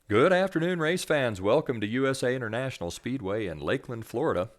Good afternoon, race fans. Welcome to USA International Speedway in Lakeland, Florida.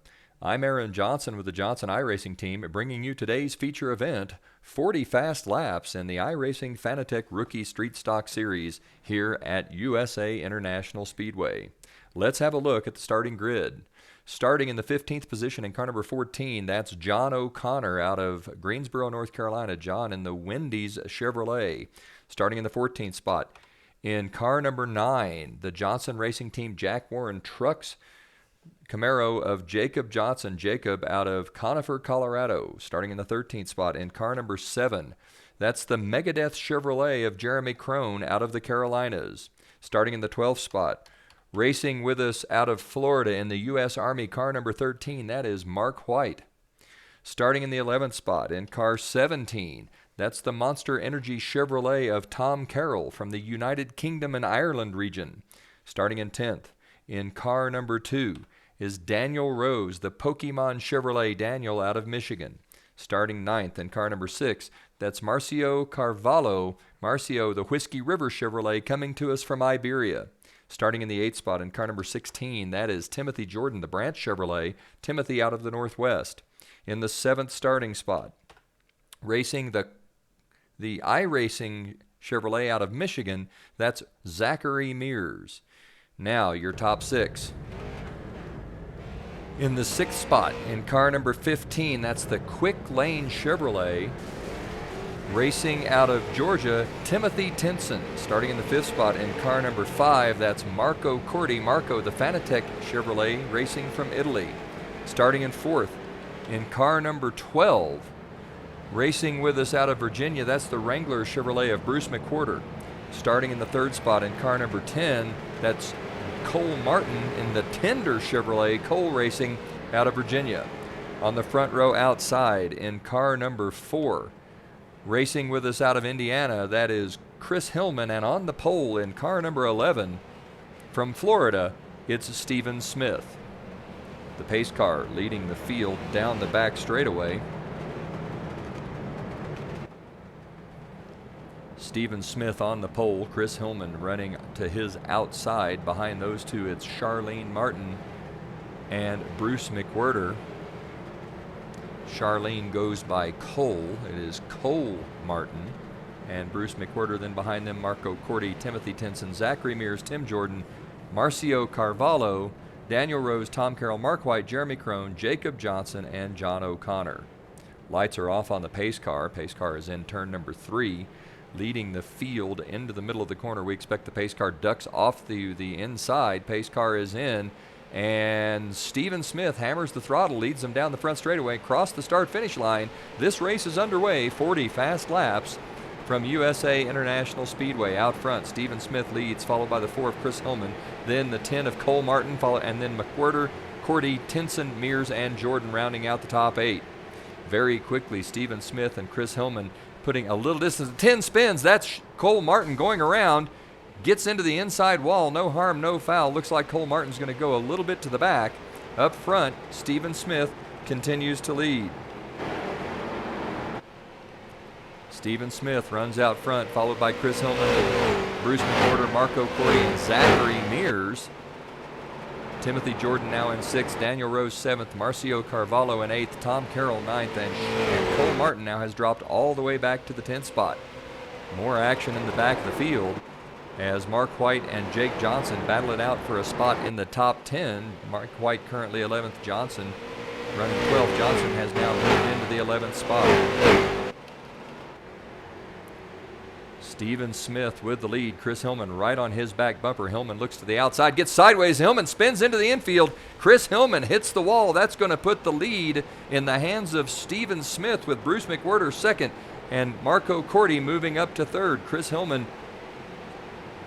I'm Aaron Johnson with the Johnson iRacing team, bringing you today's feature event, 40 fast laps in the iRacing Fanatec Rookie Street Stock Series here at USA International Speedway. Let's have a look at the starting grid. Starting in the 15th position in car number 14, that's John O'Connor out of Greensboro, North Carolina. John in the Wendy's Chevrolet. Starting in the 14th spot. In car number 9, the Johnson Racing Team Jack Warren Trucks Camaro of Jacob Johnson. Jacob out of Conifer, Colorado. Starting in the 13th spot. In car number 7, that's the Megadeth Chevrolet of Jeremy Crone out of the Carolinas. Starting in the 12th spot. Racing with us out of Florida in the U.S. Army car number 13, that is Mark White. Starting in the 11th spot. In car 17, that's the Monster Energy Chevrolet of Tom Carroll from the United Kingdom and Ireland region. Starting in 10th, in car number 2, is Daniel Rose, the Pokemon Chevrolet Daniel out of Michigan. Starting 9th, in car number 6, that's Marcio Carvalho, Marcio, the Whiskey River Chevrolet coming to us from Iberia. Starting in the 8th spot, in car number 16, that is Timothy Jordan, the Branch Chevrolet, Timothy out of the Northwest. In the 7th starting spot, racing the iRacing Chevrolet out of Michigan, that's Zachary Mears. Now, your top 6. In the 6th spot, in car number 15, that's the Quick Lane Chevrolet, racing out of Georgia, Timothy Tinson. Starting in the 5th spot, in car number 5, that's Marco Corti. Marco, the Fanatec Chevrolet, racing from Italy. Starting in 4th, in car number 12, racing with us out of Virginia, that's the Wrangler Chevrolet of Bruce McWhorter. Starting in the 3rd spot, in car number 10, that's Cole Martin in the Tender Chevrolet, Cole racing out of Virginia. On the front row outside, in car number 4, racing with us out of Indiana, that is Chris Hillman. And on the pole in car number 11, from Florida, it's Stephen Smith. The pace car leading the field down the back straightaway. Stephen Smith on the pole, Chris Hillman running to his outside. Behind those two, it's Charlene Martin and Bruce McWhorter. Charlene goes by Cole. It is Cole Martin and Bruce McWhorter. Then behind them, Marco Corti, Timothy Tinson, Zachary Mears, Tim Jordan, Marcio Carvalho, Daniel Rose, Tom Carroll, Mark White, Jeremy Crone, Jacob Johnson, and John O'Connor. Lights are off on the pace car. Pace car is in turn number 3, leading the field into the middle of the corner. We expect the pace car ducks off the inside. Pace car is in, and Stephen Smith hammers the throttle, leads them down the front straightaway, across the start-finish line. This race is underway, 40 fast laps from USA International Speedway. Out front, Stephen Smith leads, followed by the 4 of Chris Hillman, then the 10 of Cole Martin, and then McWhorter, Corti, Tinson, Mears, and Jordan rounding out the top 8. Very quickly, Stephen Smith and Chris Hillman putting a little distance. 10 spins, that's Cole Martin going around, gets into the inside wall, no harm, no foul. Looks like Cole Martin's going to go a little bit to the back. Up front, Stephen Smith continues to lead. Stephen Smith runs out front, followed by Chris Hillman, Bruce McWhorter, Marco Corti, and Zachary Mears. Timothy Jordan now in 6th, Daniel Rose 7th, Marcio Carvalho in 8th, Tom Carroll 9th, and Cole Martin now has dropped all the way back to the 10th spot. More action in the back of the field as Mark White and Jake Johnson battle it out for a spot in the top 10. Mark White currently 11th, Johnson running 12th. Johnson has now moved into the 11th spot. Stephen Smith with the lead. Chris Hillman right on his back bumper. Hillman looks to the outside, gets sideways. Hillman spins into the infield. Chris Hillman hits the wall. That's going to put the lead in the hands of Stephen Smith, with Bruce McWhorter 2nd and Marco Corti moving up to 3rd. Chris Hillman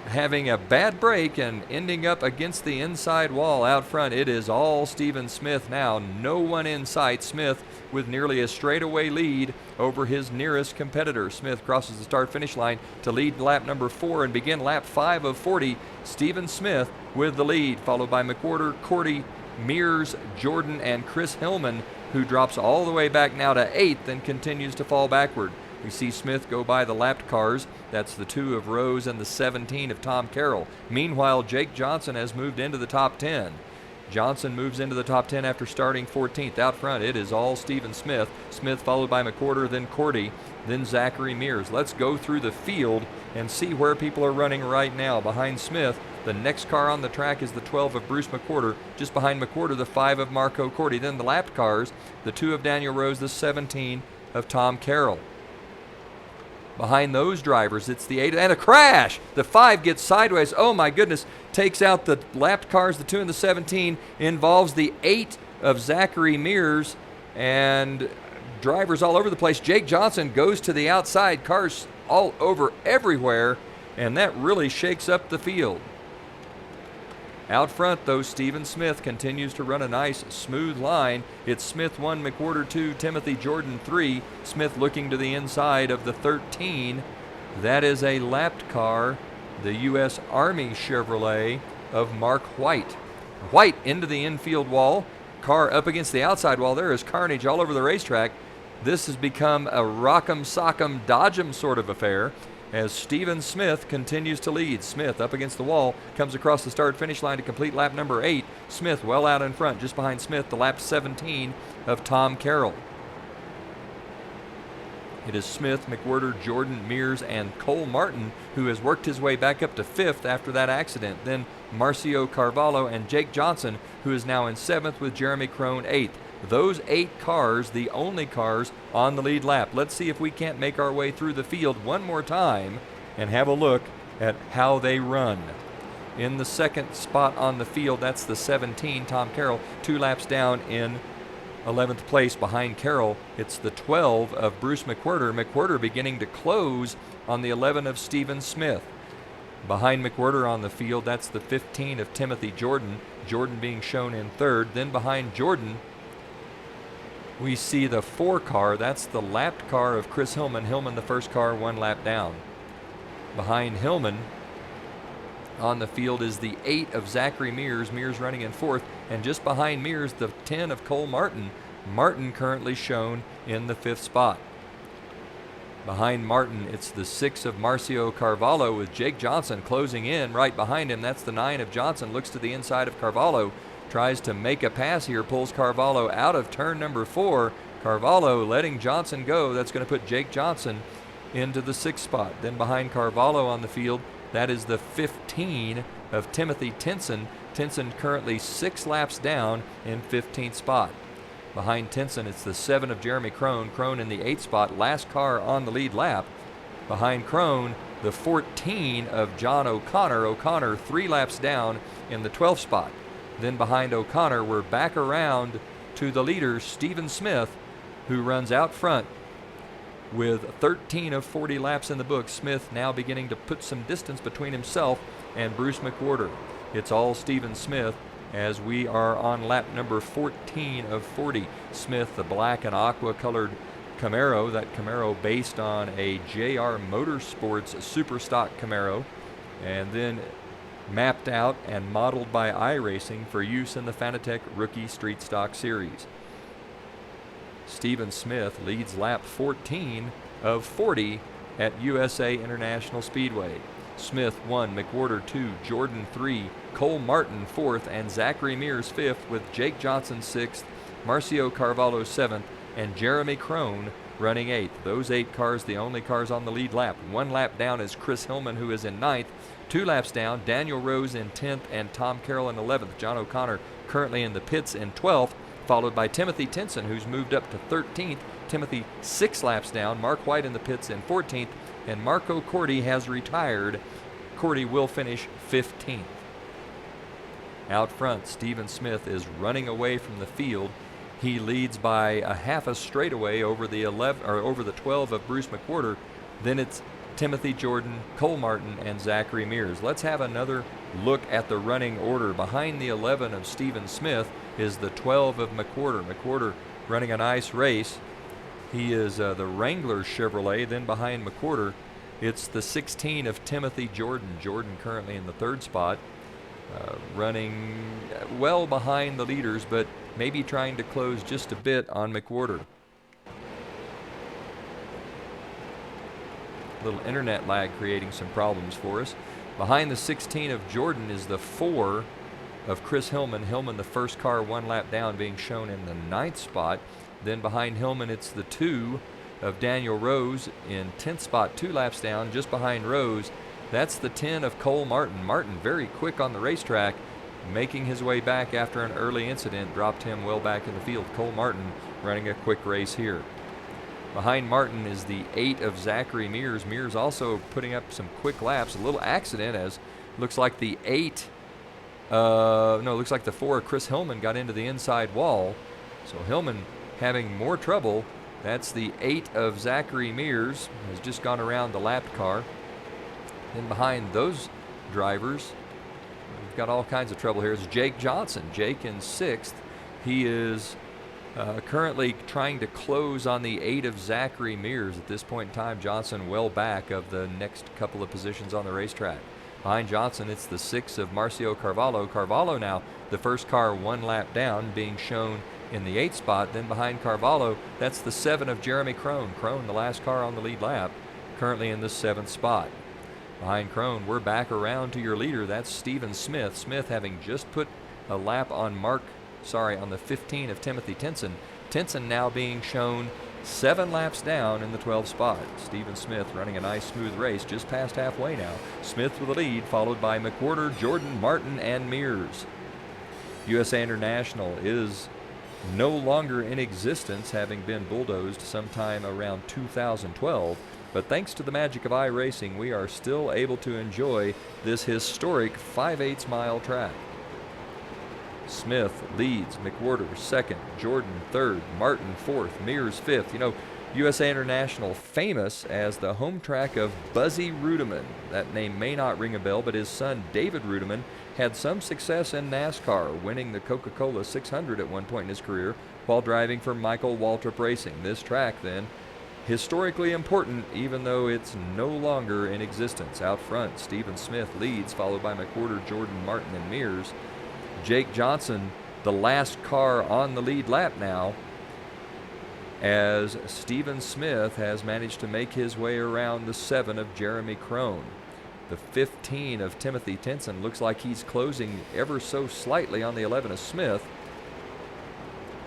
having a bad break and ending up against the inside wall out front. It is all Stephen Smith now. No one in sight. Smith with nearly a straightaway lead over his nearest competitor. Smith crosses the start-finish line to lead lap number 4 and begin lap 5 of 40. Stephen Smith with the lead, followed by McWhorter, Corti, Mears, Jordan, and Chris Hillman, who drops all the way back now to 8th and continues to fall backward. We see Smith go by the lapped cars. That's the 2 of Rose and the 17 of Tom Carroll. Meanwhile, Jake Johnson has moved into the top 10. Johnson moves into the top 10 after starting 14th. Out front, it is all Stephen Smith. Smith followed by McWhorter, then Cordy, then Zachary Mears. Let's go through the field and see where people are running right now. Behind Smith, the next car on the track is the 12 of Bruce McWhorter. Just behind McWhorter, the 5 of Marco Cordy. Then the lapped cars, the 2 of Daniel Rose, the 17 of Tom Carroll. Behind those drivers, it's the 8, and a crash! The 5 gets sideways. Oh my goodness, takes out the lapped cars, the 2 and the 17, involves the 8 of Zachary Mears, and drivers all over the place. Jake Johnson goes to the outside, cars all over everywhere, and that really shakes up the field. Out front, though, Stephen Smith continues to run a nice, smooth line. It's Smith 1, McWhorter 2, Timothy Jordan 3. Smith looking to the inside of the 13. That is a lapped car, the U.S. Army Chevrolet of Mark White. White into the infield wall. Car up against the outside wall. There is carnage all over the racetrack. This has become a rock'em sock'em dodge'em sort of affair as Stephen Smith continues to lead. Smith up against the wall, comes across the start-finish line to complete lap number 8. Smith well out in front. Just behind Smith, the lap 17 of Tom Carroll. It is Smith, McWhorter, Jordan, Mears, and Cole Martin, who has worked his way back up to 5th after that accident. Then Marcio Carvalho and Jake Johnson, who is now in 7th with Jeremy Crone 8th. Those 8 cars, the only cars on the lead lap. Let's see if we can't make our way through the field one more time and have a look at how they run. In the second spot on the field, that's the 17, Tom Carroll, 2 laps down in 11th place. Behind Carroll, it's the 12 of Bruce McWhorter. McWhorter beginning to close on the 11 of Stephen Smith. Behind McWhorter on the field, that's the 15 of Timothy Jordan. Jordan being shown in 3rd. Then behind Jordan, we see the 4 car. That's the lapped car of Chris Hillman. Hillman, the first car, 1 lap down. Behind Hillman on the field is the 8 of Zachary Mears. Mears running in 4th. And just behind Mears, the 10 of Cole Martin. Martin currently shown in the 5th spot. Behind Martin, it's the 6 of Marcio Carvalho with Jake Johnson closing in right behind him. That's the 9 of Johnson. Looks to the inside of Carvalho. Tries to make a pass here, pulls Carvalho out of turn number 4. Carvalho letting Johnson go. That's going to put Jake Johnson into the 6th spot. Then behind Carvalho on the field, that is the 15 of Timothy Tinson. Tinson currently 6 laps down in 15th spot. Behind Tinson, it's the 7 of Jeremy Crone. Crone in the 8th spot, last car on the lead lap. Behind Crone, the 14 of John O'Connor. O'Connor 3 laps down in the 12th spot. Then behind O'Connor, we're back around to the leader, Stephen Smith, who runs out front with 13 of 40 laps in the book. Smith now beginning to put some distance between himself and Bruce McWhorter. It's all Stephen Smith as we are on lap number 14 of 40. Smith, the black and aqua colored Camaro, that Camaro based on a JR Motorsports super stock Camaro, and then mapped out and modeled by iRacing for use in the Fanatec Rookie Street Stock Series. Stephen Smith leads lap 14 of 40 at USA International Speedway. Smith 1, McWhorter 2, Jordan 3, Cole Martin 4th, and Zachary Mears 5th, with Jake Johnson 6th, Marcio Carvalho 7th, and Jeremy Crone running 8th. Those 8 cars, the only cars on the lead lap. 1 lap down is Chris Hillman, who is in 9th. 2 laps down, Daniel Rose in 10th and Tom Carroll in 11th. John O'Connor currently in the pits in 12th, followed by Timothy Tinson, who's moved up to 13th. Timothy 6 laps down. Mark White in the pits in 14th, and Marco Cordy has retired. Cordy will finish 15th. Out front, Stephen Smith is running away from the field. He leads by a half a straightaway over the 12 of Bruce McWhorter. Then it's Timothy Jordan, Cole Martin, and Zachary Mears. Let's have another look at the running order. Behind the 11 of Stephen Smith is the 12 of McWhorter. McWhorter running a nice race. He is the Wrangler Chevrolet. Then behind McWhorter, it's the 16 of Timothy Jordan. Jordan currently in the 3rd spot, running well behind the leaders, but maybe trying to close just a bit on McWhorter. Little internet lag creating some problems for us. Behind the 16 of Jordan is the 4 of Chris Hillman. Hillman, the first car 1 lap down, being shown in the 9th spot. Then behind Hillman, it's the 2 of Daniel Rose in 10th spot, 2 laps down. Just behind Rose, that's the 10 of Cole Martin. Martin very quick on the racetrack, making his way back after an early incident, dropped him well back in the field. Cole Martin running a quick race here. Behind Martin is the 8 of Zachary Mears. Mears also putting up some quick laps. A little accident, as looks like the 8, looks like the 4 of Chris Hillman got into the inside wall. So Hillman having more trouble. That's the 8 of Zachary Mears, has just gone around the lapped car. Then behind those drivers, we've got all kinds of trouble here, is Jake Johnson. Jake in 6th. He is currently trying to close on the 8 of Zachary Mears. At this point in time, Johnson well back of the next couple of positions on the racetrack. Behind Johnson, it's the 6 of Marcio Carvalho. Carvalho now the first car 1 lap down, being shown in the 8th spot. Then behind Carvalho, that's the 7 of Jeremy Crone. Crone, the last car on the lead lap, currently in the 7th spot. Behind Crone, we're back around to your leader. That's Stephen Smith. Smith having just put a lap on on the 15 of Timothy Tinson. Tinson now being shown 7 laps down in the 12th spot. Stephen Smith running a nice smooth race, just past halfway now. Smith with the lead, followed by McWhorter, Jordan, Martin, and Mears. USA International is no longer in existence, having been bulldozed sometime around 2012. But thanks to the magic of iRacing, we are still able to enjoy this historic 5/8 mile track. Smith leads, McWhorter 2nd, Jordan 3rd, Martin 4th, Mears 5th. You know, USA International famous as the home track of Buzzy Rudiman. That name may not ring a bell, but his son David Rudiman had some success in NASCAR, winning the Coca-Cola 600 at one point in his career while driving for Michael Waltrip Racing. This track then, historically important, even though it's no longer in existence. Out front, Stephen Smith leads, followed by McWhorter, Jordan, Martin, and Mears. Jake Johnson, the last car on the lead lap now, as Stephen Smith has managed to make his way around the 7 of Jeremy Crone. The 15 of Timothy Tinson looks like he's closing ever so slightly on the 11 of Smith.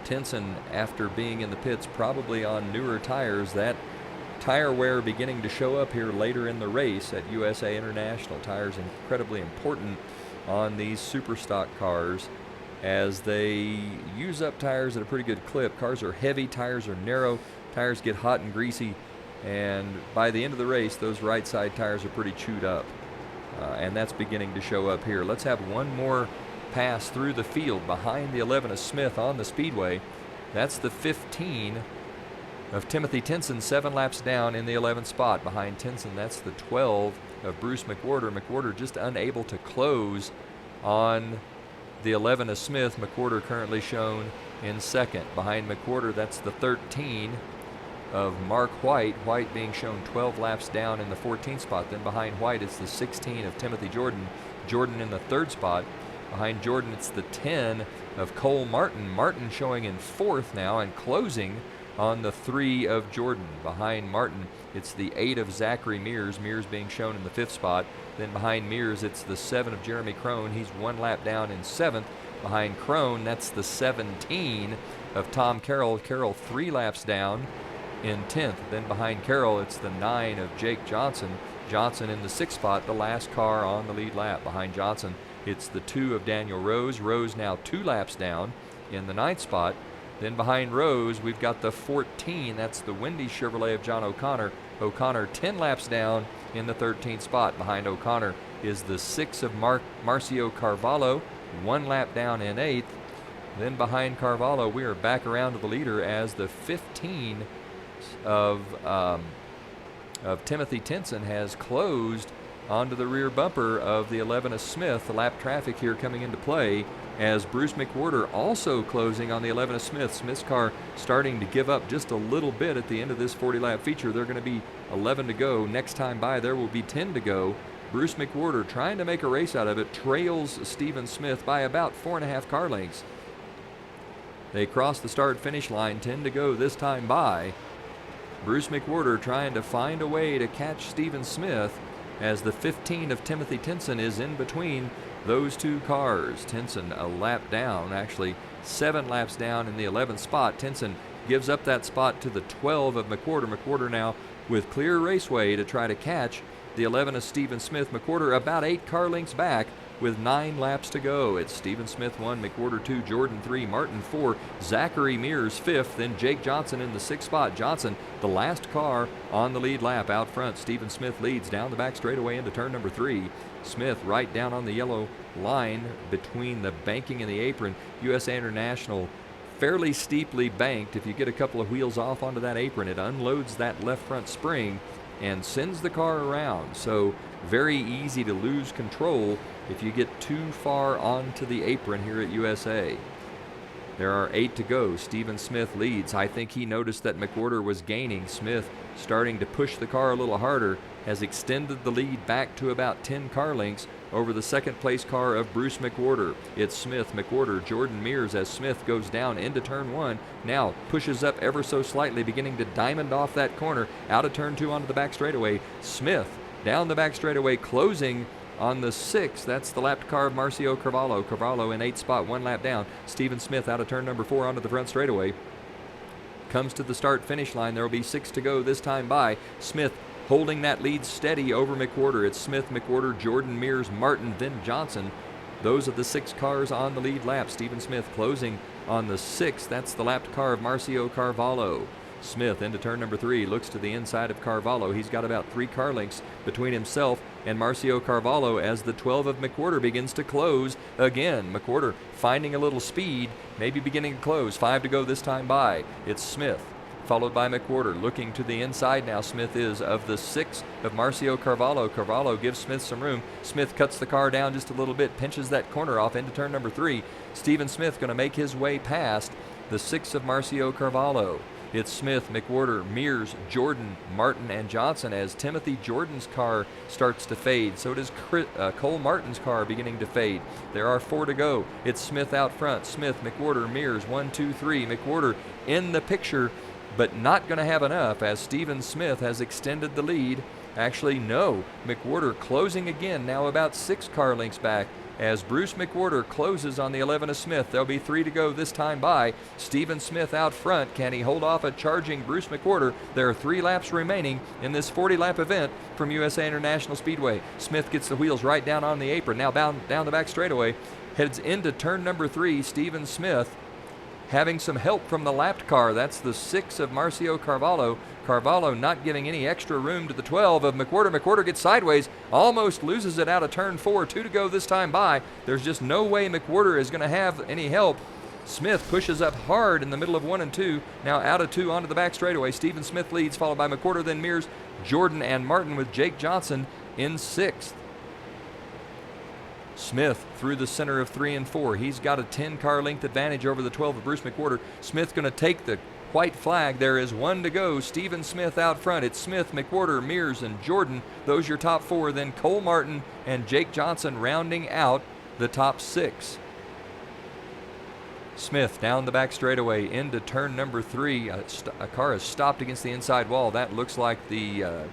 Tinson, after being in the pits probably on newer tires, that tire wear beginning to show up here later in the race at USA International. Tires incredibly important on these super stock cars as they use up tires at a pretty good clip. Cars are heavy, tires are narrow, tires get hot and greasy, and by the end of the race, those right side tires are pretty chewed up, and that's beginning to show up here. Let's have one more pass through the field behind the 11 of Smith on the speedway. That's the 15 of Timothy Tinson, 7 laps down in the 11th spot. Behind Tinson, that's the 12 of Bruce McWhorter. McWhorter just unable to close on the 11 of Smith. McWhorter currently shown in 2nd. Behind McWhorter, that's the 13 of Mark White. White being shown 12 laps down in the 14th spot. Then behind White, it's the 16 of Timothy Jordan. Jordan in the 3rd spot. Behind Jordan, it's the 10 of Cole Martin. Martin showing in 4th now and closing on the 3 of Jordan. Behind Martin, it's the 8 of Zachary Mears. Mears being shown in the 5th spot. Then behind Mears, it's the 7 of Jeremy Crone. He's 1 lap down in 7th. Behind Crone, that's the 17 of Tom Carroll. Carroll 3 laps down in 10th. Then behind Carroll, it's the 9 of Jake Johnson. Johnson in the 6th spot, the last car on the lead lap. Behind Johnson, it's the 2 of Daniel Rose. Rose now 2 laps down in the 9th spot. Then behind Rose, we've got the 14. That's the Wendy Chevrolet of John O'Connor. O'Connor 10 laps down in the 13th spot. Behind O'Connor is the 6 of Marcio Carvalho, 1 lap down in 8th. Then behind Carvalho, we are back around to the leader as the 15 of Timothy Tinson has closed onto the rear bumper of the 11 of Smith. The lap traffic here coming into play as Bruce McWhorter also closing on the 11 of Smith. Smith's car starting to give up just a little bit at the end of this 40-lap feature. They're going to be 11 to go. Next time by, there will be 10 to go. Bruce McWhorter, trying to make a race out of it, trails Stephen Smith by about 4.5 car lengths. They cross the start-finish line, 10 to go this time by. Bruce McWhorter trying to find a way to catch Stephen Smith as the 15 of Timothy Tinson is in between those two cars. Tinson a lap down, actually 7 laps down in the 11th spot. Tinson gives up that spot to the 12 of McWhorter. McWhorter now with clear raceway to try to catch the 11 of Stephen Smith. McWhorter about 8 car lengths back with 9 laps to go. It's Stephen Smith 1, McWhorter 2, Jordan 3, Martin 4, Zachary Mears 5th, then Jake Johnson in the 6th spot. Johnson, the last car on the lead lap out front. Stephen Smith leads down the back straightaway into turn number 3. Smith right down on the yellow line between the banking and the apron. USA International fairly steeply banked. If you get a couple of wheels off onto that apron, it unloads that left front spring and sends the car around. So very easy to lose control if you get too far onto the apron here at USA. There are 8 to go. Stephen Smith leads. I think he noticed that McWhorter was gaining. Smith starting to push the car a little harder, has extended the lead back to about 10 car lengths over the second place car of Bruce McWhorter. It's Smith, McWhorter, Jordan Mears as Smith goes down into turn 1. Now pushes up ever so slightly, beginning to diamond off that corner, out of turn 2 onto the back straightaway. Smith down the back straightaway, closing on the 6th. That's the lapped car of Marcio Carvalho. Carvalho in 8th spot, 1 lap down. Stephen Smith out of turn number 4 onto the front straightaway. Comes to the start finish line. There will be 6 to go this time by. Smith holding that lead steady over McWhorter. It's Smith, McWhorter, Jordan, Mears, Martin, then Johnson. Those are the 6 cars on the lead lap. Stephen Smith closing on the 6th. That's the lapped car of Marcio Carvalho. Smith into turn number 3, looks to the inside of Carvalho. He's got about 3 car lengths between himself and Marcio Carvalho as the 12 of McWhorter begins to close again. McWhorter finding a little speed, maybe beginning to close. 5 to go this time by. It's Smith, followed by McWhorter. Looking to the inside now, Smith is of the 6 of Marcio Carvalho. Carvalho gives Smith some room. Smith cuts the car down just a little bit, pinches that corner off into turn number 3. Stephen Smith going to make his way past the 6 of Marcio Carvalho. It's Smith, McWhorter, Mears, Jordan, Martin, and Johnson as Timothy Jordan's car starts to fade. So does Cole Martin's car beginning to fade. There are 4 to go. It's Smith out front. Smith, McWhorter, Mears, 1, 2, 3. McWhorter in the picture, but not going to have enough as Stephen Smith has extended the lead. Actually, no. McWhorter closing again, now about 6 car lengths back. As Bruce McWhorter closes on the 11 of Smith. There'll be 3 to go this time by. Stephen Smith out front. Can he hold off a charging Bruce McWhorter? There are 3 laps remaining in this 40-lap event from USA International Speedway. Smith gets the wheels right down on the apron. Now down the back straightaway. Heads into turn number 3. Stephen Smith having some help from the lapped car. That's the 6 of Marcio Carvalho. Carvalho not giving any extra room to the 12 of McWhorter. McWhorter gets sideways, almost loses it out of turn 4. 2 to go this time by. There's just no way McWhorter is going to have any help. Smith pushes up hard in the middle of 1 and 2. Now out of 2 onto the back straightaway. Stephen Smith leads, followed by McWhorter, then Mears, Jordan, and Martin with Jake Johnson in 6th. Smith through the center of 3 and 4. He's got a 10 car length advantage over the 12 of Bruce McWhorter. Smith going to take the white flag. There is 1 to go. Stephen Smith out front. It's Smith, McWhorter, Mears, and Jordan. Those your top 4. Then Cole Martin and Jake Johnson rounding out the top 6. Smith down the back straightaway into turn number 3. A car is stopped against the inside wall. That looks like the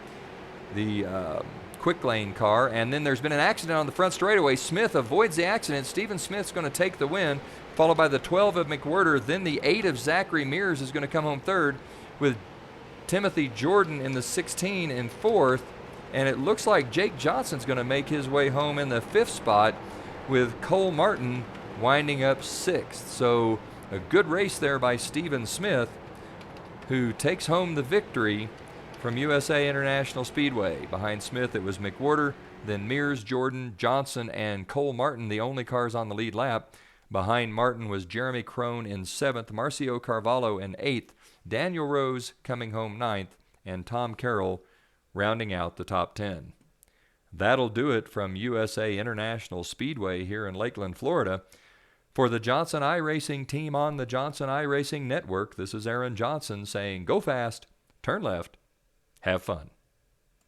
quick lane car. And then there's been an accident on the front straightaway. Smith avoids the accident. Stephen Smith's going to take the win, followed by the 12 of McWhorter. Then the 8 of Zachary Mears is going to come home third, with Timothy Jordan in the 16 and 4th. And it looks like Jake Johnson's going to make his way home in the 5th spot, with Cole Martin winding up 6th. So a good race there by Stephen Smith, who takes home the victory from USA International Speedway. Behind Smith it was McWhorter, then Mears, Jordan, Johnson, and Cole Martin, the only cars on the lead lap. Behind Martin was Jeremy Crone in 7th, Marcio Carvalho in 8th, Daniel Rose coming home 9th, and Tom Carroll rounding out the top 10. That'll do it from USA International Speedway here in Lakeland, Florida. For the Johnson iRacing team on the Johnson iRacing Network, this is Aaron Johnson saying, go fast, turn left, have fun.